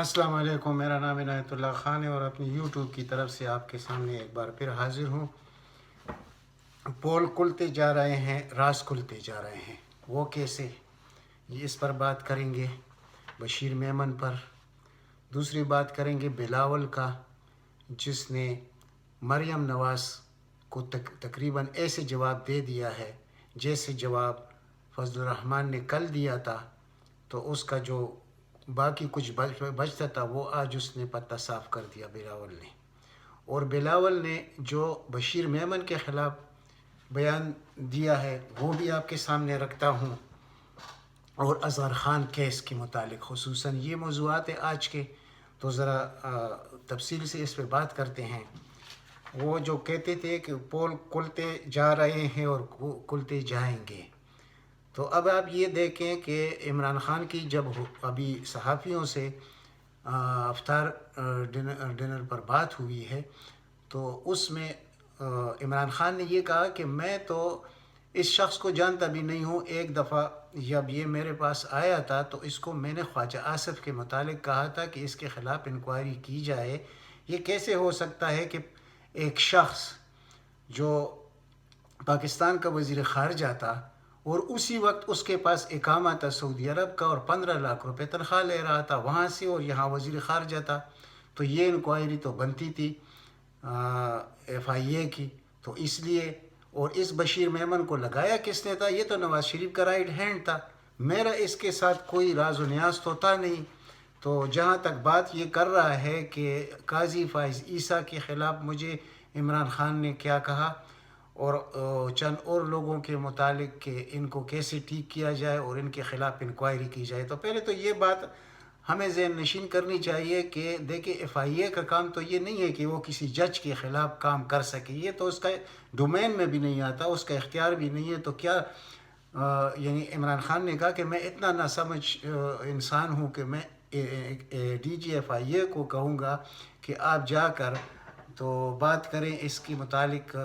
السلام علیکم، میرا نام عنایت اللہ خان ہے اور اپنی یوٹیوب کی طرف سے آپ کے سامنے ایک بار پھر حاضر ہوں۔ پول کھلتے جا رہے ہیں، راز کھلتے جا رہے ہیں، وہ کیسے؟ یہ اس پر بات کریں گے، بشیر میمن پر۔ دوسری بات کریں گے بلاول کا، جس نے مریم نواز کو تقریباً ایسے جواب دے دیا ہے جیسے جواب فضل الرحمان نے کل دیا تھا، تو اس کا جو باقی کچھ بچتا تھا وہ آج اس نے پتہ صاف کر دیا بلاول نے۔ اور بلاول نے جو بشیر میمن کے خلاف بیان دیا ہے وہ بھی آپ کے سامنے رکھتا ہوں، اور اظہر خان کیس کے متعلق خصوصاً یہ موضوعات ہیں آج کے، تو ذرا تفصیل سے اس پہ بات کرتے ہیں۔ وہ جو کہتے تھے کہ پول کھلتے جا رہے ہیں اور کھلتے جائیں گے، تو اب آپ یہ دیکھیں کہ عمران خان کی جب ابھی صحافیوں سے افطار ڈنر پر بات ہوئی ہے، تو اس میں عمران خان نے یہ کہا کہ میں تو اس شخص کو جانتا بھی نہیں ہوں، ایک دفعہ جب یہ میرے پاس آیا تھا تو اس کو میں نے خواجہ آصف کے متعلق کہا تھا کہ اس کے خلاف انکوائری کی جائے۔ یہ کیسے ہو سکتا ہے کہ ایک شخص جو پاکستان کا وزیر خارجہ تھا اور اسی وقت اس کے پاس اقامہ تھا سعودی عرب کا اور 15 لاکھ روپے تنخواہ لے رہا تھا وہاں سے، اور یہاں وزیر خارجہ تھا، تو یہ انکوائری تو بنتی تھی FIA کی۔ تو اس لیے، اور اس بشیر میمن کو لگایا کس نے تھا؟ یہ تو نواز شریف کا رائٹ ہینڈ تھا، میرا اس کے ساتھ کوئی راز و نیاز تو تھا نہیں۔ تو جہاں تک بات یہ کر رہا ہے کہ قاضی فائز عیسیٰ کے خلاف مجھے عمران خان نے کیا کہا، اور چند اور لوگوں کے متعلق کہ ان کو کیسے ٹھیک کیا جائے اور ان کے خلاف انکوائری کی جائے، تو پہلے تو یہ بات ہمیں ذہن نشین کرنی چاہیے کہ دیکھیں FIA کا کام تو یہ نہیں ہے کہ وہ کسی جج کے خلاف کام کر سکے، یہ تو اس کا ڈومین میں بھی نہیں آتا، اس کا اختیار بھی نہیں ہے۔ تو کیا یعنی عمران خان نے کہا کہ میں اتنا نہ سمجھ انسان ہوں کہ میں DG FIA کو کہوں گا کہ آپ جا کر تو بات کریں اس کے متعلق،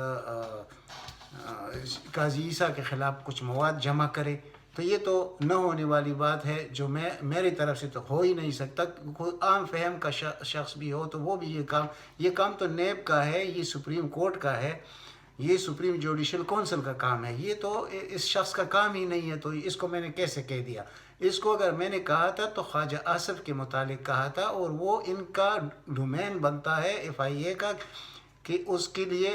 قاضی عیسیٰ کے خلاف کچھ مواد جمع کرے، تو یہ تو نہ ہونے والی بات ہے، جو میری طرف سے تو ہو ہی نہیں سکتا۔ کوئی عام فہم کا شخص بھی ہو تو وہ بھی یہ کام تو نیب کا ہے، یہ سپریم کورٹ کا ہے، یہ سپریم جوڈیشل کونسل کا کام ہے، یہ تو اس شخص کا کام ہی نہیں ہے۔ تو اس کو میں نے کیسے کہہ دیا؟ اس کو اگر میں نے کہا تھا تو خواجہ آصف کے متعلق کہا تھا، اور وہ ان کا ڈومین بنتا ہے FIA کا کہ اس کے لیے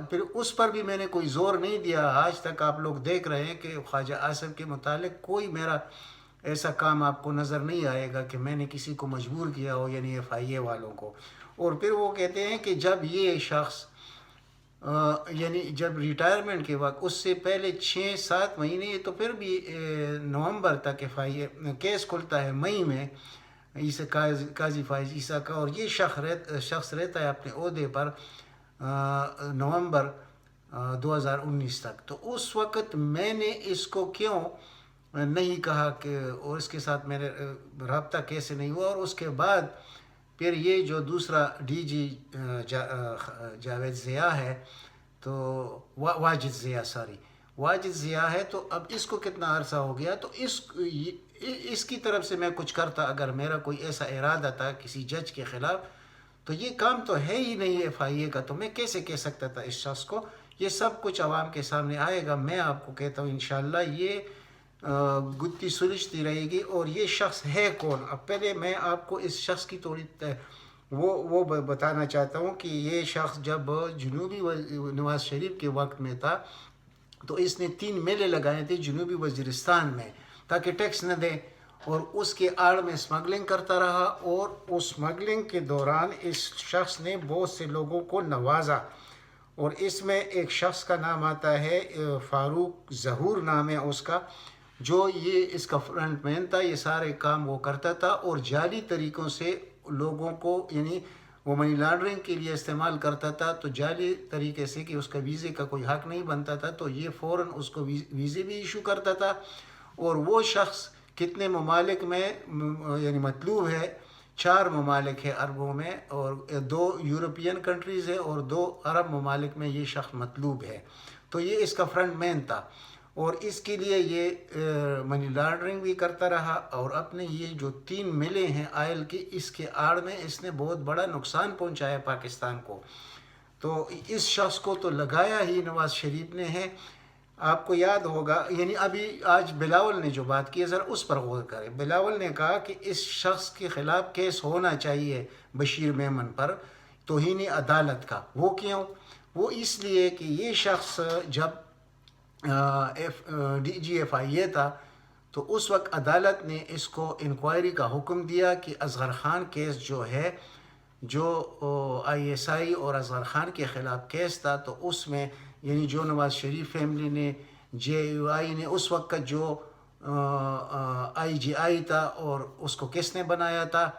پھر اس پر بھی میں نے کوئی زور نہیں دیا۔ آج تک آپ لوگ دیکھ رہے ہیں کہ خواجہ آصف کے متعلق کوئی میرا ایسا کام آپ کو نظر نہیں آئے گا کہ میں نے کسی کو مجبور کیا ہو، یعنی FIA والوں کو۔ اور پھر وہ کہتے ہیں کہ جب یہ شخص یعنی جب ریٹائرمنٹ کے وقت، اس سے پہلے 6-7 مہینے، تو پھر بھی نومبر تک FIA کیس کھلتا ہے مئی میں قاضی فائز عیسیٰ کا، اور یہ شخص رہتا ہے اپنے عہدے پر نومبر 2019 تک۔ تو اس وقت میں نے اس کو کیوں نہیں کہا کہ، اور اس کے ساتھ میرے رابطہ کیسے نہیں ہوا؟ اور اس کے بعد پھر یہ جو دوسرا DG جاوید ضیاء ہے، تو واجد ضیاء ہے، تو اب اس کو کتنا عرصہ ہو گیا؟ تو اس کی طرف سے میں کچھ کرتا، اگر میرا کوئی ایسا ارادہ تھا کسی جج کے خلاف، تو یہ کام تو ہے ہی نہیں FIA کا، تو میں کیسے کہہ سکتا تھا اس شخص کو؟ یہ سب کچھ عوام کے سامنے آئے گا، میں آپ کو کہتا ہوں انشاءاللہ یہ گتی سلجھتی رہے گی۔ اور یہ شخص ہے کون؟ اب پہلے میں آپ کو اس شخص کی تھوڑی وہ بتانا چاہتا ہوں کہ یہ شخص جب جنوبی نواز شریف کے وقت میں تھا تو اس نے 3 میلے لگائے تھے جنوبی وزیرستان میں تاکہ ٹیکس نہ دے، اور اس کے آڑ میں اسمگلنگ کرتا رہا، اور اس اسمگلنگ کے دوران اس شخص نے بہت سے لوگوں کو نوازا، اور اس میں ایک شخص کا نام آتا ہے فاروق ظہور نام ہے اس کا، جو یہ اس کا فرنٹ مین تھا، یہ سارے کام وہ کرتا تھا، اور جعلی طریقوں سے لوگوں کو، یعنی وہ منی لانڈرنگ کے لیے استعمال کرتا تھا، تو جعلی طریقے سے کہ اس کا ویزے کا کوئی حق نہیں بنتا تھا، تو یہ فوراً اس کو ویزے بھی ایشو کرتا تھا۔ اور وہ شخص کتنے ممالک میں یعنی مطلوب ہے؟ 4 ممالک ہے عربوں میں، اور 2 یورپین کنٹریز ہے، اور 2 عرب ممالک میں یہ شخص مطلوب ہے۔ تو یہ اس کا فرنٹ مین تھا، اور اس کے لیے یہ منی لانڈرنگ بھی کرتا رہا، اور اپنے یہ جو 3 ملیں ہیں آئل کی، اس کے آڑ میں اس نے بہت بڑا نقصان پہنچایا پاکستان کو۔ تو اس شخص کو تو لگایا ہی نواز شریف نے ہے۔ آپ کو یاد ہوگا، یعنی ابھی آج بلاول نے جو بات کی ہے ذرا اس پر غور کریں۔ بلاول نے کہا کہ اس شخص کے خلاف کیس ہونا چاہیے بشیر میمن پر توہین عدالت کا۔ وہ کیوں؟ وہ اس لیے کہ یہ شخص جب DGFIA تھا تو اس وقت عدالت نے اس کو انکوائری کا حکم دیا کہ اصغر خان کیس جو ہے، جو ISI اور اصغر خان کے خلاف کیس تھا، تو اس میں یعنی جو نواز شریف فیملی نے، JUI نے اس وقت کا جو IGI تھا، اور اس کو کس نے بنایا تھا؟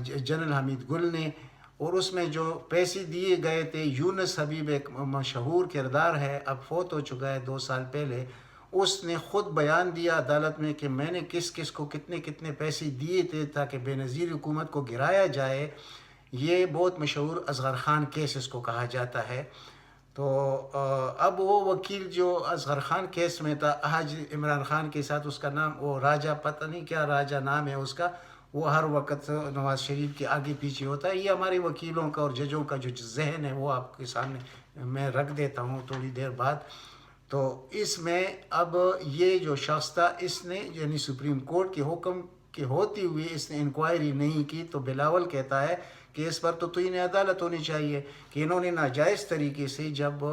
جنرل حمید گل نے۔ اور اس میں جو پیسے دیے گئے تھے، یونس حبیب ایک مشہور کردار ہے، اب فوت ہو چکا ہے 2 سال پہلے، اس نے خود بیان دیا عدالت میں کہ میں نے کس کس کو کتنے کتنے پیسے دیے تھے تاکہ بے نظیر حکومت کو گرایا جائے۔ یہ بہت مشہور اصغر خان کیس اس کو کہا جاتا ہے۔ تو اب وہ وکیل جو اصغر خان کیس میں تھا، آج عمران خان کے ساتھ، اس کا نام وہ راجہ، پتہ نہیں کیا راجہ نام ہے اس کا، وہ ہر وقت نواز شریف کے آگے پیچھے ہوتا ہے۔ یہ ہمارے وکیلوں کا اور ججوں کا جو ذہن ہے وہ آپ کے سامنے میں رکھ دیتا ہوں تھوڑی دیر بعد۔ تو اس میں اب یہ جو شخص تھا، اس نے یعنی سپریم کورٹ کے حکم کے ہوتے ہوئے اس نے انکوائری نہیں کی، تو بلاول کہتا ہے کہ اس پر تو توہین عدالت ہونی چاہیے کہ انہوں نے ناجائز طریقے سے جب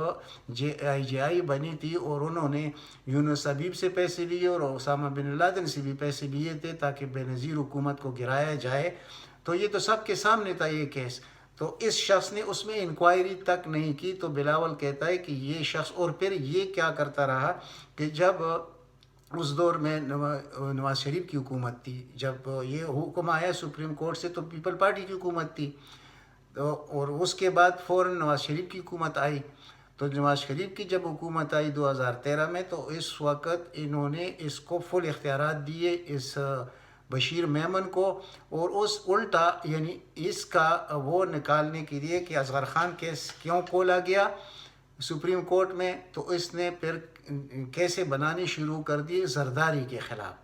IGI بنی تھی اور انہوں نے یونس حبیب سے پیسے لیے اور اسامہ بن لادن سے بھی پیسے لیے تھے تاکہ بے نظیر حکومت کو گرایا جائے، تو یہ تو سب کے سامنے تھا یہ کیس۔ تو اس شخص نے اس میں انکوائری تک نہیں کی، تو بلاول کہتا ہے کہ یہ شخص، اور پھر یہ کیا کرتا رہا کہ جب اس دور میں نواز شریف کی حکومت تھی، جب یہ حکم آیا سپریم کورٹ سے تو پیپل پارٹی کی حکومت تھی، تو اور اس کے بعد فوراً نواز شریف کی حکومت آئی۔ تو نواز شریف کی جب حکومت آئی 2013 میں، تو اس وقت انہوں نے اس کو فل اختیارات دیے اس بشیر میمن کو، اور اس الٹا یعنی اس کا وہ نکالنے کے لیے کہ اصغر خان کیس کیوں کھولا گیا سپریم کورٹ میں، تو اس نے پھر کیسے بنانے شروع کر دیے زرداری کے خلاف۔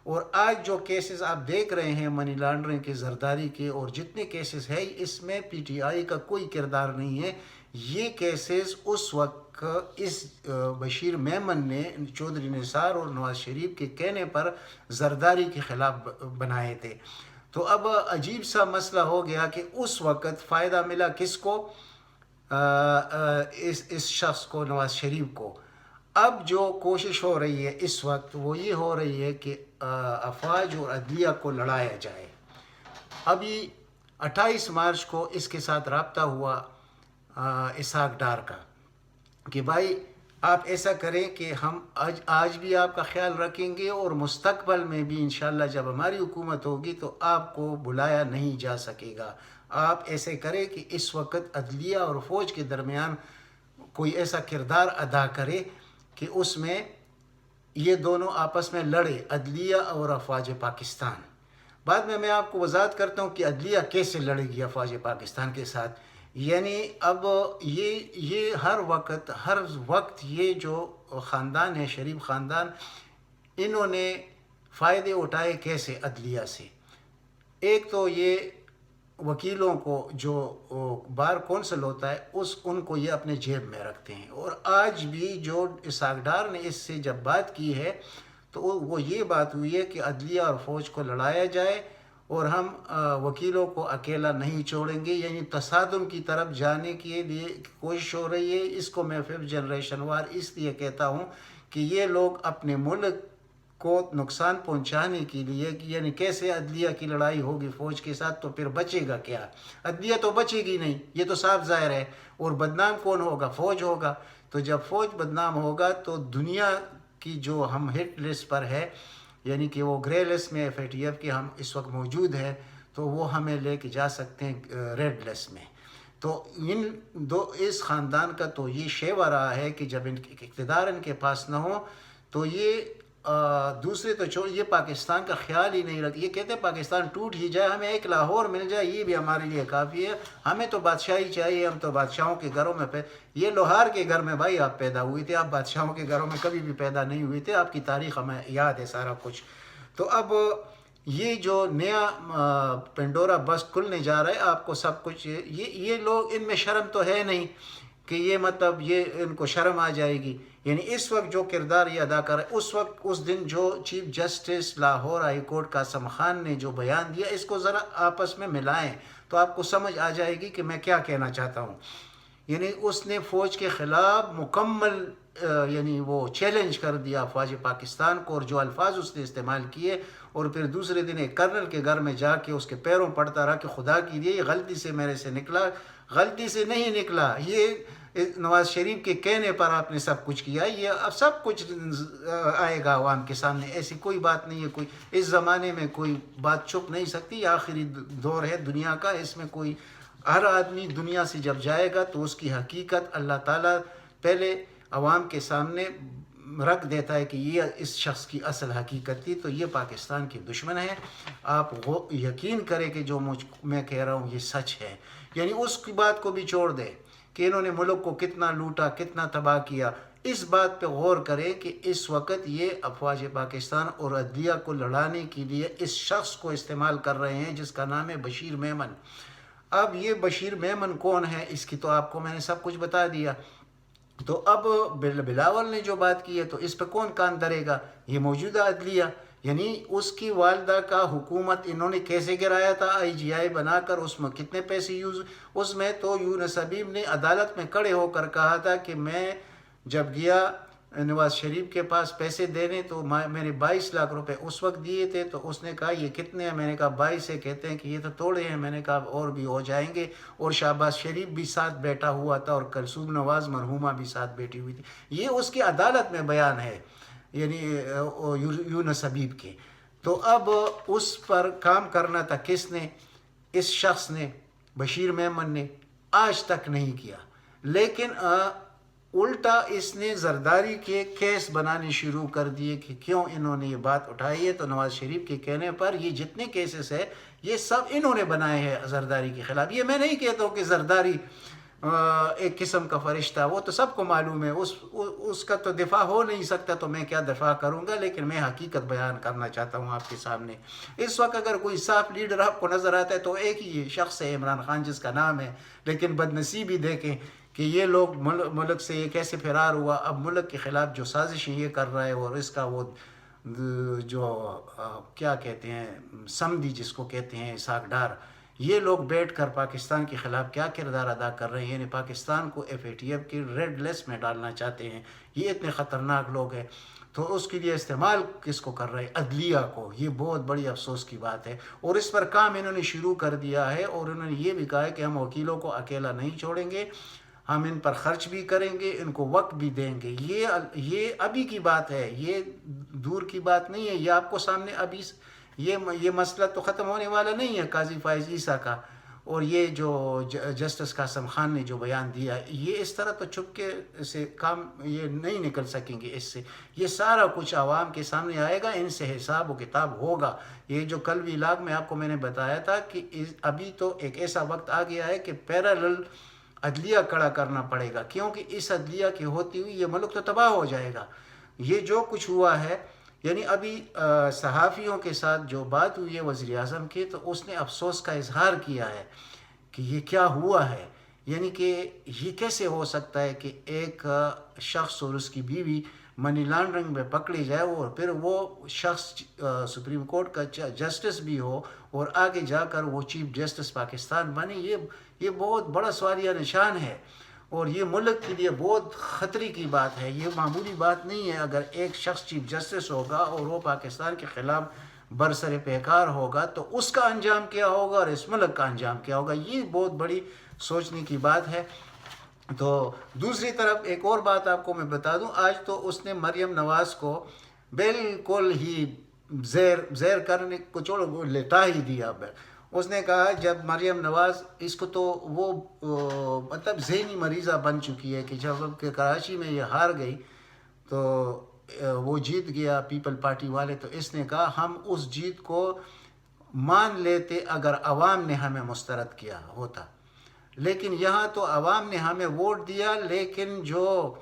اور آج جو کیسز آپ دیکھ رہے ہیں منی لانڈرنگ کے، زرداری کے، اور جتنے کیسز ہیں، اس میں PTI کا کوئی کردار نہیں ہے۔ یہ کیسز اس وقت اس بشیر میمن نے چودھری نثار اور نواز شریف کے کہنے پر زرداری کے خلاف بنائے تھے۔ تو اب عجیب سا مسئلہ ہو گیا کہ اس وقت فائدہ ملا کس کو؟ اس شخص کو، نواز شریف کو۔ اب جو کوشش ہو رہی ہے اس وقت وہ یہ ہو رہی ہے کہ افواج اور عدلیہ کو لڑایا جائے۔ ابھی 28 مارچ کو اس کے ساتھ رابطہ ہوا اسحاق ڈار کا کہ بھائی آپ ایسا کریں کہ ہم آج بھی آپ کا خیال رکھیں گے، اور مستقبل میں بھی انشاءاللہ جب ہماری حکومت ہوگی تو آپ کو بلایا نہیں جا سکے گا۔ آپ ایسے کریں کہ اس وقت عدلیہ اور فوج کے درمیان کوئی ایسا کردار ادا کرے کہ اس میں یہ دونوں آپس میں لڑے، عدلیہ اور افواج پاکستان۔ بعد میں آپ کو وضاحت کرتا ہوں کہ عدلیہ کیسے لڑے گی افواج پاکستان کے ساتھ۔ یعنی اب یہ ہر وقت یہ جو خاندان ہے، شریف خاندان، انہوں نے فائدے اٹھائے کیسے عدلیہ سے؟ ایک تو یہ وکیلوں کو جو بار کونسل ہوتا ہے ان کو یہ اپنے جیب میں رکھتے ہیں، اور آج بھی جو اسحاق ڈار نے اس سے جب بات کی ہے تو وہ یہ بات ہوئی ہے کہ عدلیہ اور فوج کو لڑایا جائے، اور ہم وکیلوں کو اکیلا نہیں چھوڑیں گے۔ یعنی تصادم کی طرف جانے کے لیے کوشش ہو رہی ہے۔ اس کو میں 5th جنریشن وار اس لیے کہتا ہوں کہ یہ لوگ اپنے ملک کو نقصان پہنچانے کے لیے، یعنی کیسے عدلیہ کی لڑائی ہوگی فوج کے ساتھ، تو پھر بچے گا کیا؟ عدلیہ تو بچے گی نہیں، یہ تو صاف ظاہر ہے۔ اور بدنام کون ہوگا؟ فوج ہوگا۔ تو جب فوج بدنام ہوگا تو دنیا کی جو ہم ہٹ لسٹ پر ہے، یعنی کہ وہ گرے لسٹ میں FATF کے ہم اس وقت موجود ہیں، تو وہ ہمیں لے کے جا سکتے ہیں ریڈ لسٹ میں۔ تو اس خاندان کا تو یہ شیوا رہا ہے کہ جب ان اقتدار ان کے پاس نہ ہو تو یہ دوسرے تو چھوڑ، یہ پاکستان کا خیال ہی نہیں رکھتے. یہ کہتے ہیں پاکستان ٹوٹ ہی جائے، ہمیں ایک لاہور مل جائے یہ بھی ہمارے لیے کافی ہے، ہمیں تو بادشاہی چاہیے، ہم تو بادشاہوں کے گھروں میں یہ لوہار کے گھر میں بھائی آپ پیدا ہوئے تھے، آپ بادشاہوں کے گھروں میں کبھی بھی پیدا نہیں ہوئے تھے، آپ کی تاریخ ہمیں یاد ہے سارا کچھ. تو اب یہ جو نیا پنڈورا بس کھلنے جا رہا ہے، آپ کو سب کچھ یہ لوگ، ان میں شرم تو ہے نہیں کہ یہ مطلب یہ ان کو شرم آ جائے گی. یعنی اس وقت جو کردار یہ ادا کر رہا ہے، اس دن جو chief justice Lahore high court Qasim Khan نے جو بیان دیا، اس کو ذرا آپس میں ملائیں تو آپ کو سمجھ آ جائے گی کہ میں کیا کہنا چاہتا ہوں. یعنی اس نے فوج کے خلاف مکمل یعنی وہ چیلنج کر دیا افواج پاکستان کو، اور جو الفاظ اس نے استعمال کیے، اور پھر دوسرے دن ایک کرنل کے گھر میں جا کے اس کے پیروں پڑتا رہا کہ خدا کی لیے یہ غلطی سے میرے سے نکلا، غلطی سے نہیں نکلا، یہ نواز شریف کے کہنے پر آپ نے سب کچھ کیا، یہ اب سب کچھ آئے گا عوام کے سامنے. ایسی کوئی بات نہیں ہے، کوئی اس زمانے میں کوئی بات چھپ نہیں سکتی. یہ آخری دور ہے دنیا کا، اس میں کوئی ہر آدمی دنیا سے جب جائے گا تو اس کی حقیقت اللہ تعالیٰ پہلے عوام کے سامنے رکھ دیتا ہے کہ یہ اس شخص کی اصل حقیقت تھی. تو یہ پاکستان کے دشمن ہے. آپ یقین کریں کہ جو میں کہہ رہا ہوں یہ سچ ہے. یعنی اس کی بات کو بھی چھوڑ دیں کہ انہوں نے ملک کو کتنا لوٹا، کتنا تباہ کیا، اس بات پہ غور کریں کہ اس وقت یہ افواج پاکستان اور عدلیہ کو لڑانے کے لیے اس شخص کو استعمال کر رہے ہیں جس کا نام ہے بشیر میمن. اب یہ بشیر میمن کون ہے، اس کی تو آپ کو میں نے سب کچھ بتا دیا. تو اب بلاول نے جو بات کی ہے تو اس پہ کون کان دھرے گا؟ یہ موجودہ عدلیہ. یعنی اس کی والدہ کا حکومت انہوں نے کیسے گرایا تھا، IGI بنا کر، اس میں کتنے پیسے یوز، اس میں تو یونس حبیب نے عدالت میں کھڑے ہو کر کہا تھا کہ میں جب گیا نواز شریف کے پاس پیسے دینے تو میں نے 22 لاکھ روپے اس وقت دیے تھے. تو اس نے کہا یہ کتنے ہیں، میں نے کہا 22 ہے. کہتے ہیں کہ یہ تو توڑے ہیں. میں نے کہا اور بھی ہو جائیں گے. اور شہباز شریف بھی ساتھ بیٹھا ہوا تھا، اور کلثوم نواز مرحومہ بھی ساتھ بیٹھی ہوئی تھی. یہ اس کی عدالت میں بیان ہے، یعنی یونس حبیب کے. تو اب اس پر کام کرنا تھا کس نے؟ اس شخص نے، بشیر میمن نے. آج تک نہیں کیا. لیکن الٹا اس نے زرداری کے کیس بنانے شروع کر دیے کہ کیوں انہوں نے یہ بات اٹھائی ہے. تو نواز شریف کے کہنے پر یہ جتنے کیسز ہے یہ سب انہوں نے بنائے ہیں زرداری کے خلاف. یہ میں نہیں کہتا ہوں کہ زرداری ایک قسم کا فرشتہ، وہ تو سب کو معلوم ہے، اس کا تو دفاع ہو نہیں سکتا، تو میں کیا دفاع کروں گا. لیکن میں حقیقت بیان کرنا چاہتا ہوں آپ کے سامنے. اس وقت اگر کوئی صاف لیڈر آپ کو نظر آتا ہے تو ایک ہی شخص ہے، عمران خان جس کا نام ہے. لیکن بدنصیبی دیکھیں کہ یہ لوگ ملک سے یہ کیسے فرار ہوا. اب ملک کے خلاف جو سازشیں یہ کر رہا ہے، اور اس کا وہ جو کیا کہتے ہیں سمدھی جس کو کہتے ہیں اسحاق ڈار، یہ لوگ بیٹھ کر پاکستان کے خلاف کیا کردار ادا کر رہے ہیں. یعنی پاکستان کو FATF کی ریڈ لسٹ میں ڈالنا چاہتے ہیں. یہ اتنے خطرناک لوگ ہیں. تو اس کے لیے استعمال کس کو کر رہے ہیں؟ عدلیہ کو. یہ بہت بڑی افسوس کی بات ہے. اور اس پر کام انہوں نے شروع کر دیا ہے، اور انہوں نے یہ بھی کہا ہے کہ ہم وکیلوں کو اکیلا نہیں چھوڑیں گے، ہم ان پر خرچ بھی کریں گے، ان کو وقت بھی دیں گے. یہ ابھی کی بات ہے، یہ دور کی بات نہیں ہے. یہ آپ کو سامنے ابھی یہ مسئلہ تو ختم ہونے والا نہیں ہے قاضی فائز عیسیٰ کا. اور یہ جو جسٹس قاسم خان نے جو بیان دیا، یہ اس طرح تو چھپ کے سے کام یہ نہیں نکل سکیں گے. اس سے یہ سارا کچھ عوام کے سامنے آئے گا، ان سے حساب و کتاب ہوگا. یہ جو کل ویلاگ میں آپ کو میں نے بتایا تھا کہ ابھی تو ایک ایسا وقت آ گیا ہے کہ پیرالل عدلیہ کھڑا کرنا پڑے گا، کیونکہ اس عدلیہ کی ہوتی ہوئی یہ ملک تو تباہ ہو جائے گا. یہ جو کچھ ہوا ہے، یعنی ابھی صحافیوں کے ساتھ جو بات ہوئی ہے وزیر اعظم کی، تو اس نے افسوس کا اظہار کیا ہے کہ یہ کیا ہوا ہے. یعنی کہ یہ کیسے ہو سکتا ہے کہ ایک شخص اور اس کی بیوی منی لانڈرنگ میں پکڑی جائے، اور پھر وہ شخص سپریم کورٹ کا جسٹس بھی ہو، اور آگے جا کر وہ چیف جسٹس پاکستان بنے. یہ بہت بڑا سوالیہ نشان ہے، اور یہ ملک کے لیے بہت خطرے کی بات ہے. یہ معمولی بات نہیں ہے. اگر ایک شخص چیف جسٹس ہوگا اور وہ پاکستان کے خلاف برسر پیکار ہوگا تو اس کا انجام کیا ہوگا، اور اس ملک کا انجام کیا ہوگا. یہ بہت بڑی سوچنے کی بات ہے. تو دوسری طرف ایک اور بات آپ کو میں بتا دوں، آج تو اس نے مریم نواز کو بالکل ہی زیر کرنے کو چھوڑو، لٹا ہی دیا. اس نے کہا جب مریم نواز، اس کو تو وہ مطلب ذہنی مریضہ بن چکی ہے کہ جب کہ کراچی میں یہ ہار گئی تو وہ جیت گیا پیپل پارٹی والے، تو اس نے کہا ہم اس جیت کو مان لیتے اگر عوام نے ہمیں مسترد کیا ہوتا، لیکن یہاں تو عوام نے ہمیں ووٹ دیا، لیکن جو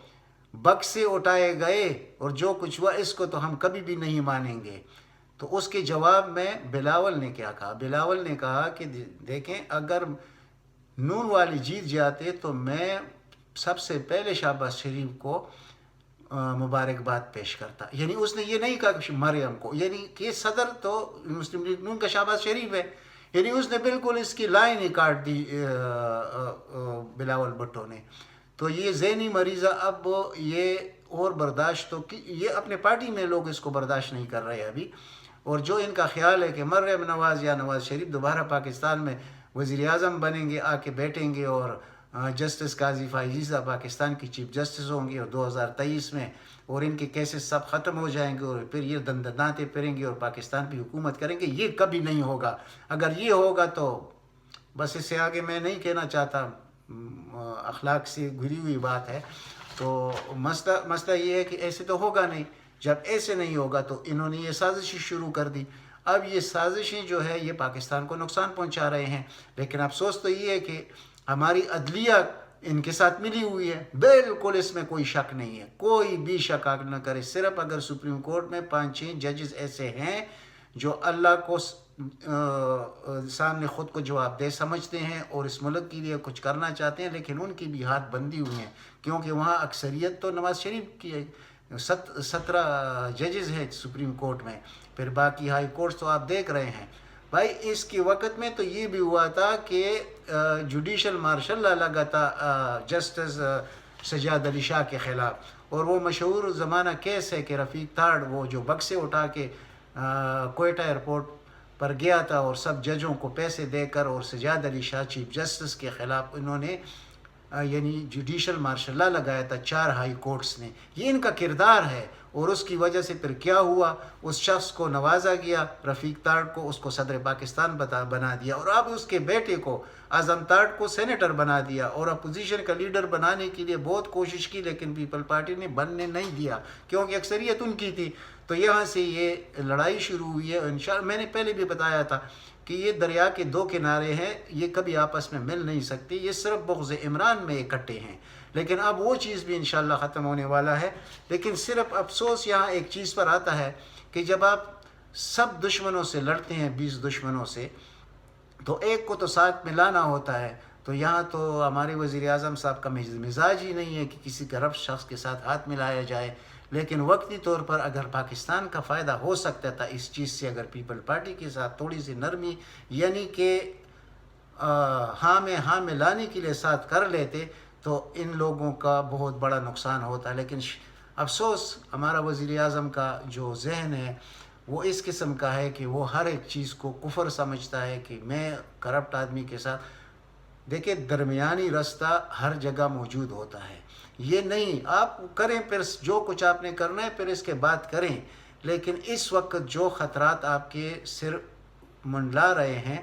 بکسے اٹھائے گئے اور جو کچھ ہوا اس کو تو ہم کبھی بھی نہیں مانیں گے۔ تو اس کے جواب میں بلاول نے کیا کہا؟ بلاول نے کہا کہ دیکھیں اگر نون والی جیت جاتے تو میں سب سے پہلے شہباز شریف کو مبارکباد پیش کرتا۔ یعنی اس نے یہ نہیں کہا کہ مریم کو، یعنی کہ صدر تو مسلم لیگ نون کا شہباز شریف ہے، یعنی اس نے بالکل اس کی لائن ہی کاٹ دی بلاول بھٹو نے۔ تو یہ ذہنی مریضہ اب یہ اور برداشت تو یہ اپنے پارٹی میں لوگ اس کو برداشت نہیں کر رہے ابھی، اور جو ان کا خیال ہے کہ مریم نواز یا نواز شریف دوبارہ پاکستان میں وزیر اعظم بنیں گے، آ کے بیٹھیں گے، اور جسٹس قاضی فائزی صاحب پاکستان کی چیف جسٹس ہوں گے اور 2023 میں، اور ان کے کیسز سب ختم ہو جائیں گے اور پھر یہ دندانتے پھریں گے اور پاکستان پہ حکومت کریں گے، یہ کبھی نہیں ہوگا۔ اگر یہ ہوگا تو بس اس سے آگے میں نہیں کہنا چاہتا، اخلاق سے گھری ہوئی بات ہے۔ تو مسئلہ یہ ہے کہ ایسے تو ہوگا نہیں۔ جب ایسے نہیں ہوگا تو انہوں نے یہ سازشیں شروع کر دی۔ اب یہ سازشیں جو ہے یہ پاکستان کو نقصان پہنچا رہے ہیں، لیکن افسوس تو یہ ہے کہ ہماری عدلیہ ان کے ساتھ ملی ہوئی ہے، بالکل اس میں کوئی شک نہیں ہے، کوئی بھی شک نہ کرے۔ صرف اگر سپریم کورٹ میں 5-6 ججز ایسے ہیں جو اللہ کو سامنے خود کو جواب دہ سمجھتے ہیں اور اس ملک کے لیے کچھ کرنا چاہتے ہیں، لیکن ان کی بھی ہاتھ بندی ہوئی ہیں، کیونکہ وہاں اکثریت تو نواز شریف کی ہے، 17 ججز ہیں سپریم کورٹ میں، پھر باقی ہائی کورٹس تو آپ دیکھ رہے ہیں۔ بھائی اس کے وقت میں تو یہ بھی ہوا تھا کہ جوڈیشل مارشل لگا تھا جسٹس سجاد علی شاہ کے خلاف، اور وہ مشہور زمانہ کیس ہے کہ رفیق تھاڑ وہ جو بکسے اٹھا کے کوئٹہ ایئرپورٹ پر گیا تھا اور سب ججوں کو پیسے دے کر، اور سجاد علی شاہ چیف جسٹس کے خلاف انہوں نے یعنی جوڈیشل مارشل لا لگایا تھا 4 ہائی کورٹس نے۔ یہ ان کا کردار ہے، اور اس کی وجہ سے پھر کیا ہوا، اس شخص کو نوازا گیا، رفیق تاڑ کو، اس کو صدر پاکستان بنا دیا، اور اب اس کے بیٹے کو اعظم تاڑ کو سینیٹر بنا دیا، اور اپوزیشن کا لیڈر بنانے کے لیے بہت کوشش کی، لیکن پیپل پارٹی نے بننے نہیں دیا کیونکہ اکثریت ان کی تھی۔ تو یہاں سے یہ لڑائی شروع ہوئی ہے، انشاءاللہ میں نے پہلے بھی بتایا تھا کہ یہ دریا کے 2 کنارے ہیں، یہ کبھی آپس میں مل نہیں سکتے، یہ صرف بغض عمران میں اکٹھے ہیں، لیکن اب وہ چیز بھی انشاءاللہ ختم ہونے والا ہے۔ لیکن صرف افسوس یہاں ایک چیز پر آتا ہے کہ جب آپ سب دشمنوں سے لڑتے ہیں، 20 دشمنوں سے، تو ایک کو تو ساتھ میں لانا ہوتا ہے۔ تو یہاں تو ہمارے وزیر اعظم صاحب کا مزاج ہی نہیں ہے کہ کسی کرپٹ شخص کے ساتھ ہاتھ ملایا جائے، لیکن وقتی طور پر اگر پاکستان کا فائدہ ہو سکتا تھا اس چیز سے، اگر پیپل پارٹی کے ساتھ تھوڑی سی نرمی یعنی کہ ہاں میں لانے کے لیے ساتھ کر لیتے تو ان لوگوں کا بہت بڑا نقصان ہوتا ہے۔ لیکن افسوس ہمارا وزیر اعظم کا جو ذہن ہے وہ اس قسم کا ہے کہ وہ ہر ایک چیز کو کفر سمجھتا ہے کہ میں کرپٹ آدمی کے ساتھ۔ دیکھیں درمیانی رستہ ہر جگہ موجود ہوتا ہے، یہ نہیں آپ کریں پھر جو کچھ آپ نے کرنا ہے پھر اس کے بعد کریں، لیکن اس وقت جو خطرات آپ کے سر منڈلا رہے ہیں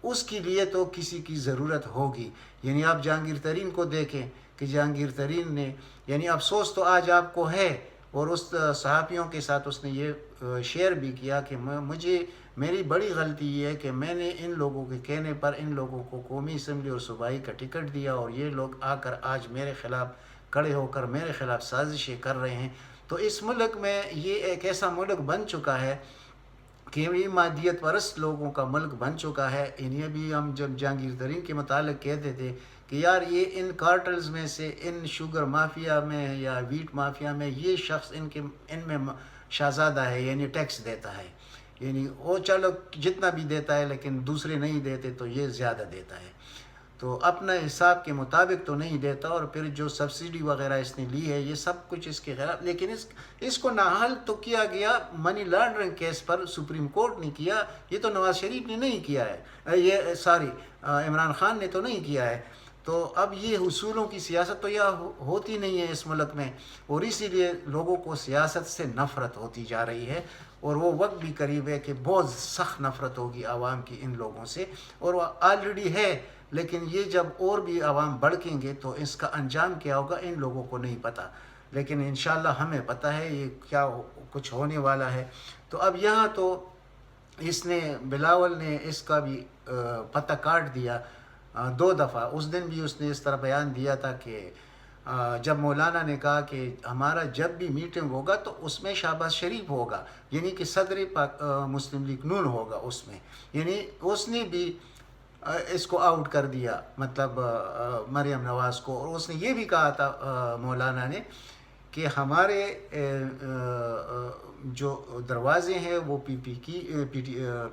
اس کے لیے تو کسی کی ضرورت ہوگی۔ یعنی آپ جہانگیر ترین کو دیکھیں کہ جہانگیر ترین نے یعنی افسوس تو آج آپ کو ہے، اور اس صحافیوں کے ساتھ اس نے یہ شیئر بھی کیا کہ میری بڑی غلطی یہ ہے کہ میں نے ان لوگوں کے کہنے پر ان لوگوں کو قومی اسمبلی اور صوبائی کا ٹکٹ دیا، اور یہ لوگ آ کر آج میرے خلاف کھڑے ہو کر میرے خلاف سازشیں کر رہے ہیں۔ تو اس ملک میں یہ ایک ایسا ملک بن چکا ہے کہ یہ مادیت پرست لوگوں کا ملک بن چکا ہے۔ انہیں بھی ہم جب جہانگیر ترین کے متعلق کہتے تھے کہ یار یہ ان کارٹلز میں سے، ان شوگر مافیا میں یا ویٹ مافیا میں یہ شخص ان میں شہزادہ ہے، یعنی ٹیکس دیتا ہے، یعنی وہ چلو جتنا بھی دیتا ہے لیکن دوسرے نہیں دیتے تو یہ زیادہ دیتا ہے، تو اپنا حساب کے مطابق تو نہیں دیتا، اور پھر جو سبسڈی وغیرہ اس نے لی ہے یہ سب کچھ اس کے خلاف۔ لیکن اس کو ناحل تو کیا گیا منی لانڈرنگ کیس پر، سپریم کورٹ نے کیا، یہ تو نواز شریف نے نہیں کیا ہے، یہ عمران خان نے تو نہیں کیا ہے۔ تو اب یہ حصولوں کی سیاست تو یہ ہوتی نہیں ہے اس ملک میں، اور اسی لیے لوگوں کو سیاست سے نفرت ہوتی جا رہی ہے، اور وہ وقت بھی قریب ہے کہ بہت سخت نفرت ہوگی عوام کی ان لوگوں سے، اور وہ آلریڈی ہے، لیکن یہ جب اور بھی عوام بڑھیں گے تو اس کا انجام کیا ہوگا ان لوگوں کو نہیں پتہ۔ لیکن انشاءاللہ ہمیں پتہ ہے یہ کیا کچھ ہونے والا ہے. تو اب یہاں تو اس نے بلاول نے اس کا بھی پتہ کاٹ دیا 2 دفعہ. اس دن بھی اس نے اس طرح بیان دیا تھا کہ جب مولانا نے کہا کہ ہمارا جب بھی میٹنگ ہوگا تو اس میں شہباز شریف ہوگا، یعنی کہ صدر مسلم لیگ نون ہوگا اس میں، یعنی اس نے بھی اس کو آؤٹ کر دیا، مطلب مریم نواز کو. اور اس نے یہ بھی کہا تھا مولانا نے کہ ہمارے جو دروازے ہیں وہ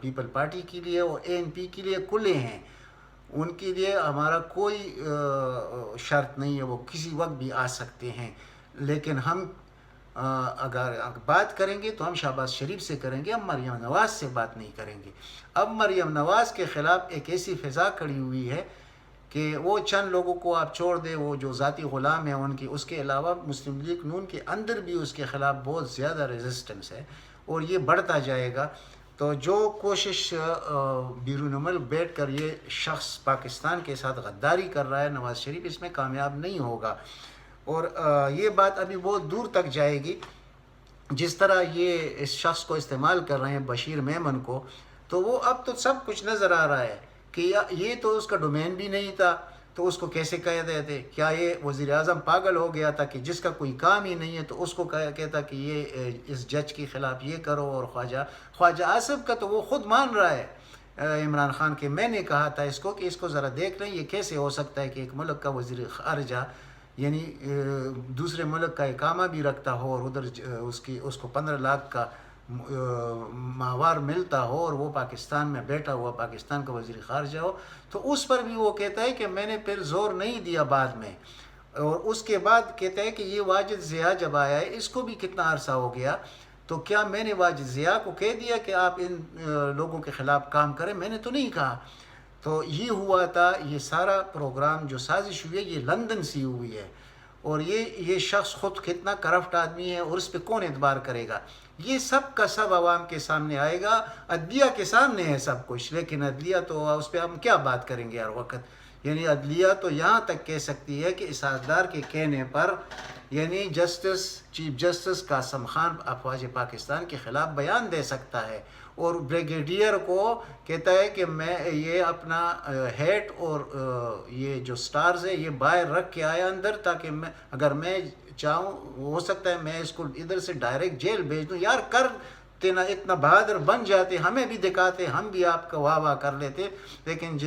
پیپل پارٹی کے لیے اور ANP کے لیے کھلے ہیں، ان کے لیے ہمارا کوئی شرط نہیں ہے، وہ کسی وقت بھی آ سکتے ہیں. لیکن ہم اگر بات کریں گے تو ہم شہباز شریف سے کریں گے، ہم مریم نواز سے بات نہیں کریں گے. اب مریم نواز کے خلاف ایک ایسی فضا کھڑی ہوئی ہے کہ وہ چند لوگوں کو آپ چھوڑ دیں، وہ جو ذاتی غلام ہیں ان کی، اس کے علاوہ مسلم لیگ نون کے اندر بھی اس کے خلاف بہت زیادہ ریزسٹنس ہے اور یہ بڑھتا جائے گا. تو جو کوشش بیرون ملک بیٹھ کر یہ شخص پاکستان کے ساتھ غداری کر رہا ہے نواز شریف، اس میں کامیاب نہیں ہوگا. اور یہ بات ابھی بہت دور تک جائے گی. جس طرح یہ اس شخص کو استعمال کر رہے ہیں بشیر میمن کو، تو وہ اب تو سب کچھ نظر آ رہا ہے کہ یہ تو اس کا ڈومین بھی نہیں تھا تو اس کو کیسے کہہ دیتے. کیا یہ وزیر اعظم پاگل ہو گیا تھا کہ جس کا کوئی کام ہی نہیں ہے تو اس کو کہتا کہ یہ اس جج کے خلاف یہ کرو. اور خواجہ آصف کا تو وہ خود مان رہا ہے عمران خان کہ میں نے کہا تھا اس کو کہ اس کو ذرا دیکھ لیں، یہ کیسے ہو سکتا ہے کہ ایک ملک کا وزیر خارجہ یعنی دوسرے ملک کا اقامہ بھی رکھتا ہو اور ادھر اس کو 15 لاکھ کا ماہوار ملتا ہو اور وہ پاکستان میں بیٹھا ہوا پاکستان کا وزیر خارجہ ہو. تو اس پر بھی وہ کہتا ہے کہ میں نے پھر زور نہیں دیا بعد میں. اور اس کے بعد کہتا ہے کہ یہ واجد ضیاء جب آیا ہے، اس کو بھی کتنا عرصہ ہو گیا، تو کیا میں نے واجد ضیاء کو کہہ دیا کہ آپ ان لوگوں کے خلاف کام کریں؟ میں نے تو نہیں کہا. تو یہ ہوا تھا، یہ سارا پروگرام جو سازش ہوئی ہے یہ لندن سے ہوئی ہے. اور یہ شخص خود کتنا کرپٹ آدمی ہے اور اس پہ کون اعتبار کرے گا؟ یہ سب کا سب عوام کے سامنے آئے گا. عدلیہ کے سامنے ہے سب کچھ، لیکن عدلیہ تو اس پہ ہم کیا بات کریں گے ہر وقت. یعنی عدلیہ تو یہاں تک کہہ سکتی ہے کہ اسحاق کے کہنے پر یعنی چیف جسٹس قاسم خان افواج پاکستان کے خلاف بیان دے سکتا ہے اور بریگیڈیئر کو کہتا ہے کہ میں یہ اپنا ہیٹ اور یہ جو سٹارز ہے یہ باہر رکھ کے آیا اندر، تاکہ میں اگر میں چاہوں ہو سکتا ہے میں اس کو ادھر سے ڈائریکٹ جیل بھیج دوں. یار کر تینا اتنا بہادر بن جاتے، ہمیں بھی دکھاتے، ہم بھی آپ کا واہ واہ کر لیتے. لیکن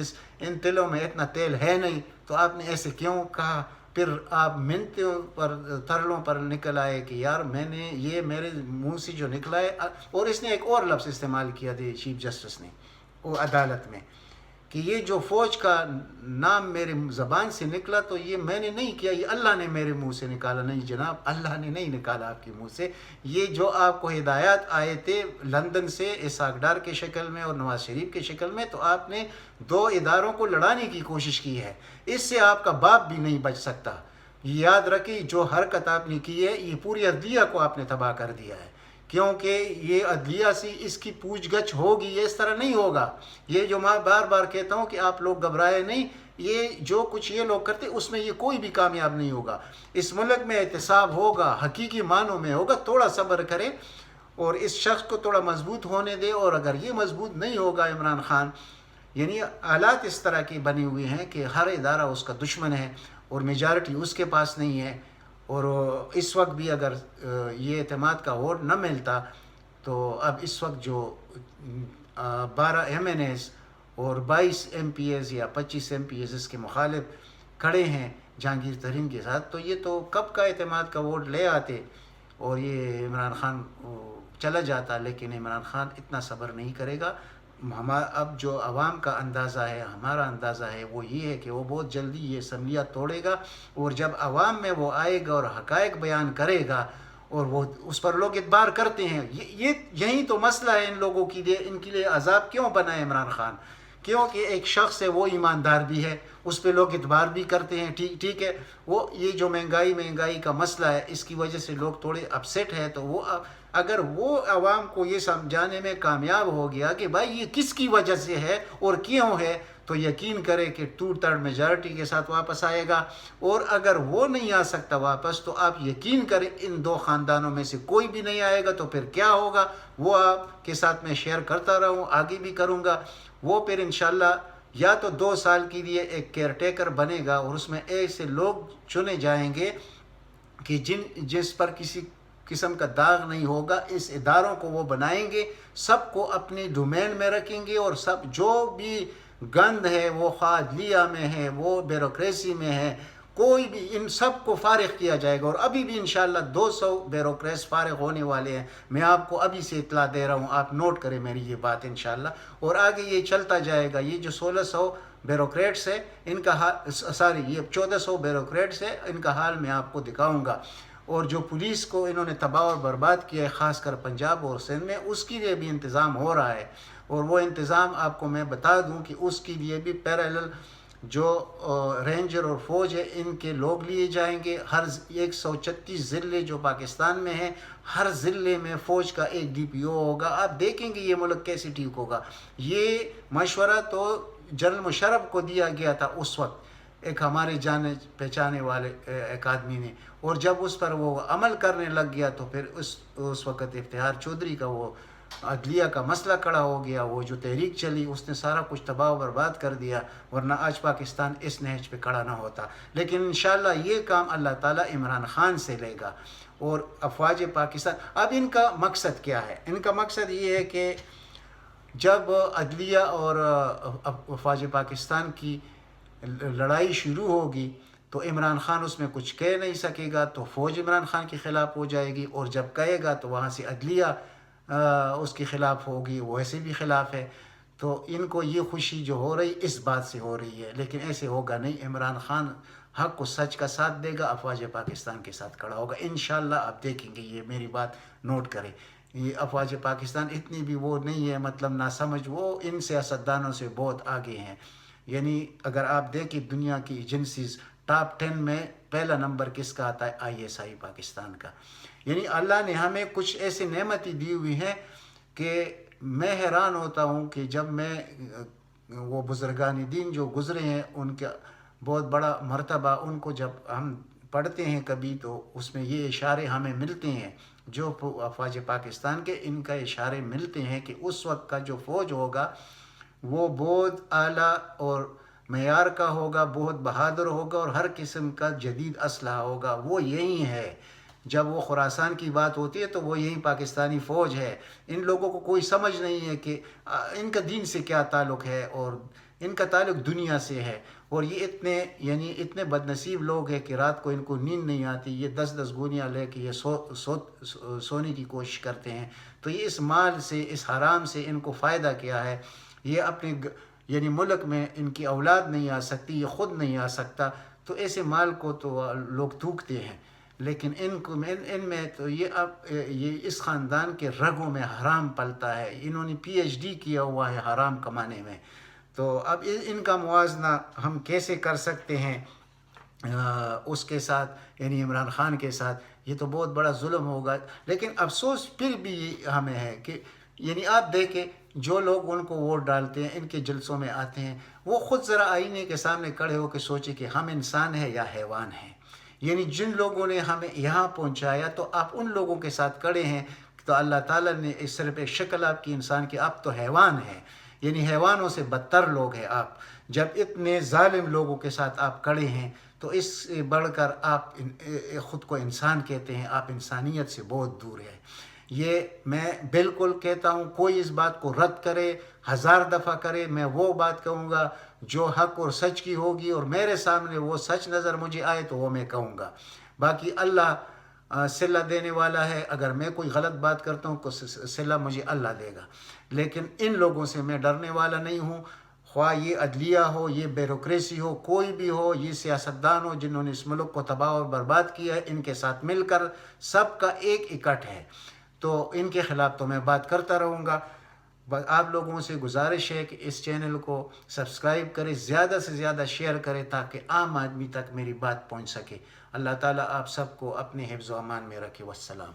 ان تلوں میں اتنا تیل ہے نہیں تو آپ نے ایسے کیوں کہا؟ پھر آپ منتوں پر ترلوں پر نکل آئے کہ یار میں نے یہ میرے منہ سے جو نکلا ہے. اور اس نے ایک اور لفظ استعمال کیا تھا چیف جسٹس نے وہ عدالت میں کہ یہ جو فوج کا نام میرے زبان سے نکلا تو یہ میں نے نہیں کیا، یہ اللہ نے میرے منہ سے نکالا. نہیں جناب، اللہ نے نہیں نکالا آپ کے منہ سے. یہ جو آپ کو ہدایات آئے تھے لندن سے اسحاق ڈار کے شکل میں اور نواز شریف کے شکل میں، تو آپ نے 2 اداروں کو لڑانے کی کوشش کی ہے. اس سے آپ کا باپ بھی نہیں بچ سکتا. یاد رکھیں جو حرکت آپ نے کی ہے یہ پوری عدلیہ کو آپ نے تباہ کر دیا ہے، کیونکہ یہ عدلیہ سے اس کی پوچھ گچھ ہوگی. یہ اس طرح نہیں ہوگا. یہ جو میں بار بار کہتا ہوں کہ آپ لوگ گھبرائے نہیں، یہ جو کچھ یہ لوگ کرتے اس میں یہ کوئی بھی کامیاب نہیں ہوگا. اس ملک میں احتساب ہوگا، حقیقی معنوں میں ہوگا. تھوڑا صبر کریں اور اس شخص کو تھوڑا مضبوط ہونے دے. اور اگر یہ مضبوط نہیں ہوگا عمران خان، یعنی حالات اس طرح کی بنی ہوئی ہیں کہ ہر ادارہ اس کا دشمن ہے اور میجارٹی اس کے پاس نہیں ہے. اور اس وقت بھی اگر یہ اعتماد کا ووٹ نہ ملتا تو اب اس وقت جو 12 MNAs اور 22 MPs یا 25 MPs اس کے مخالف کھڑے ہیں جہانگیر ترین کے ساتھ، تو یہ تو کب کا اعتماد کا ووٹ لے آتے اور یہ عمران خان چلا جاتا. لیکن عمران خان اتنا صبر نہیں کرے گا. اب جو عوام کا اندازہ ہے، ہمارا اندازہ ہے وہ یہ ہے کہ وہ بہت جلدی یہ اسمبلیاں توڑے گا. اور جب عوام میں وہ آئے گا اور حقائق بیان کرے گا اور وہ اس پر لوگ اعتبار کرتے ہیں. یہی تو مسئلہ ہے ان لوگوں کے لیے. ان کے لیے عذاب کیوں بنا ہے عمران خان؟ کیونکہ ایک شخص ہے وہ ایماندار بھی ہے، اس پہ لوگ اعتبار بھی کرتے ہیں. ٹھیک ہے، وہ یہ جو مہنگائی کا مسئلہ ہے اس کی وجہ سے لوگ تھوڑے اپسیٹ ہے. تو وہ اگر وہ عوام کو یہ سمجھانے میں کامیاب ہو گیا کہ بھائی یہ کس کی وجہ سے ہے اور کیوں ہے، تو یقین کرے کہ 2/3 میجارٹی کے ساتھ واپس آئے گا، اور اگر وہ نہیں آ سکتا واپس تو آپ یقین کریں ان 2 خاندانوں میں سے کوئی بھی نہیں آئے گا تو پھر کیا ہوگا وہ آپ کے ساتھ میں شیئر کرتا رہوں، آگے بھی کروں گا۔ وہ پھر انشاءاللہ یا تو 2 سال کے لیے ایک کیئر ٹیکر بنے گا، اور اس میں ایسے لوگ چنے جائیں گے کہ جس پر کسی قسم کا داغ نہیں ہوگا، اس اداروں کو وہ بنائیں گے، سب کو اپنی ڈومین میں رکھیں گے، اور سب جو بھی گند ہے وہ خواہ عدلیہ میں ہے، وہ بیوروکریسی میں ہے، کوئی بھی ان سب کو فارغ کیا جائے گا۔ اور ابھی بھی انشاءاللہ 200 بیوروکریٹس فارغ ہونے والے ہیں، میں آپ کو ابھی سے اطلاع دے رہا ہوں، آپ نوٹ کریں میری یہ بات انشاءاللہ، اور آگے یہ چلتا جائے گا۔ یہ جو 1600 بیوروکریٹس ہے ان کا حال یہ 1400 بیوروکریٹس ہے، ان کا حال میں آپ کو دکھاؤں گا۔ اور جو پولیس کو انہوں نے تباہ اور برباد کیا ہے خاص کر پنجاب اور سندھ میں، اس کے لیے بھی انتظام ہو رہا ہے، اور وہ انتظام آپ کو میں بتا دوں کہ اس کے لیے بھی پیرالل جو رینجر اور فوج ہے ان کے لوگ لیے جائیں گے۔ ہر 136 ضلع جو پاکستان میں ہیں، ہر ضلع میں فوج کا ایک DPO ہوگا۔ آپ دیکھیں گے یہ ملک کیسے ٹھیک ہوگا۔ یہ مشورہ تو جنرل مشرف کو دیا گیا تھا اس وقت، ایک ہمارے جانے پہچانے والے ایک آدمی نے، اور جب اس پر وہ عمل کرنے لگ گیا تو پھر اس وقت افتخار چودھری کا وہ عدلیہ کا مسئلہ کھڑا ہو گیا، وہ جو تحریک چلی اس نے سارا کچھ تباہ و برباد کر دیا، ورنہ آج پاکستان اس نہج پہ کھڑا نہ ہوتا۔ لیکن انشاءاللہ یہ کام اللہ تعالیٰ عمران خان سے لے گا، اور افواج پاکستان اب ان کا مقصد کیا ہے؟ ان کا مقصد یہ ہے کہ جب عدلیہ اور افواج پاکستان کی لڑائی شروع ہوگی تو عمران خان اس میں کچھ کہہ نہیں سکے گا، تو فوج عمران خان کے خلاف ہو جائے گی، اور جب کہے گا تو وہاں سے عدلیہ اس کے خلاف ہوگی، وہ ایسے بھی خلاف ہے۔ تو ان کو یہ خوشی جو ہو رہی اس بات سے ہو رہی ہے، لیکن ایسے ہوگا نہیں۔ عمران خان حق کو سچ کا ساتھ دے گا، افواج پاکستان کے ساتھ کھڑا ہوگا انشاءاللہ۔ آپ دیکھیں گے، یہ میری بات نوٹ کریں، یہ افواج پاکستان اتنی بھی وہ نہیں ہے مطلب ناسمجھ، وہ ان سیاستدانوں سے بہت آگے ہیں۔ یعنی اگر آپ دیکھیں دنیا کی ایجنسیز ٹاپ 10 میں پہلا نمبر کس کا آتا ہے؟ ISI پاکستان کا۔ یعنی اللہ نے ہمیں کچھ ایسی نعمتیں دی ہوئی ہیں کہ میں حیران ہوتا ہوں کہ جب میں وہ بزرگان دین جو گزرے ہیں ان کا بہت بڑا مرتبہ ان کو جب ہم پڑھتے ہیں کبھی تو اس میں یہ اشارے ہمیں ملتے ہیں، جو افواج پاکستان کے ان کا اشارے ملتے ہیں کہ اس وقت کا جو فوج ہوگا وہ بہت اعلیٰ اور معیار کا ہوگا، بہت بہادر ہوگا، اور ہر قسم کا جدید اسلحہ ہوگا۔ وہ یہی ہے، جب وہ خراسان کی بات ہوتی ہے تو وہ یہی پاکستانی فوج ہے۔ ان لوگوں کو کوئی سمجھ نہیں ہے کہ ان کا دین سے کیا تعلق ہے، اور ان کا تعلق دنیا سے ہے، اور یہ اتنے بد نصیب لوگ ہیں کہ رات کو ان کو نیند نہیں آتی، یہ 10 گولیاں لے کے یہ سونے کی کوشش کرتے ہیں۔ تو یہ اس مال سے، اس حرام سے ان کو فائدہ کیا ہے؟ یہ اپنے ملک میں ان کی اولاد نہیں آ سکتی، یہ خود نہیں آ سکتا، تو ایسے مال کو تو لوگ تھوکتے ہیں، لیکن ان میں تو یہ اس خاندان کے رگوں میں حرام پلتا ہے۔ انہوں نے PhD کیا ہوا ہے حرام کمانے میں، تو اب ان کا موازنہ ہم کیسے کر سکتے ہیں اس کے ساتھ، یعنی عمران خان کے ساتھ؟ یہ تو بہت بڑا ظلم ہوگا۔ لیکن افسوس پھر بھی ہمیں ہے کہ آپ دیکھیں جو لوگ ان کو ووٹ ڈالتے ہیں، ان کے جلسوں میں آتے ہیں، وہ خود ذرا آئینے کے سامنے کھڑے ہو کے سوچیں کہ ہم انسان ہیں یا حیوان ہیں۔ جن لوگوں نے ہمیں یہاں پہنچایا تو آپ ان لوگوں کے ساتھ کھڑے ہیں، تو اللہ تعالیٰ نے اس صرف ایک شکل آپ کی انسان کی، آپ تو حیوان ہیں، حیوانوں سے بدتر لوگ ہیں آپ۔ جب اتنے ظالم لوگوں کے ساتھ آپ کھڑے ہیں تو اس سے بڑھ کر آپ خود کو انسان کہتے ہیں، آپ انسانیت سے بہت دور ہیں۔ یہ میں بالکل کہتا ہوں، کوئی اس بات کو رد کرے، 1000 دفعہ کرے، میں وہ بات کہوں گا جو حق اور سچ کی ہوگی، اور میرے سامنے وہ سچ نظر مجھے آئے تو وہ میں کہوں گا۔ باقی اللہ صلہ دینے والا ہے، اگر میں کوئی غلط بات کرتا ہوں تو صلہ مجھے اللہ دے گا، لیکن ان لوگوں سے میں ڈرنے والا نہیں ہوں، خواہ یہ عدلیہ ہو، یہ بیوروکریسی ہو، کوئی بھی ہو، یہ سیاستدان ہو جنہوں نے اس ملک کو تباہ اور برباد کیا ہے، ان کے ساتھ مل کر سب کا ایک اکٹھ ہے، تو ان کے خلاف تو میں بات کرتا رہوں گا۔ آپ لوگوں سے گزارش ہے کہ اس چینل کو سبسکرائب کریں، زیادہ سے زیادہ شیئر کریں تاکہ عام آدمی تک میری بات پہنچ سکے۔ اللہ تعالیٰ آپ سب کو اپنے حفظ و امان میں رکھے۔ والسلام۔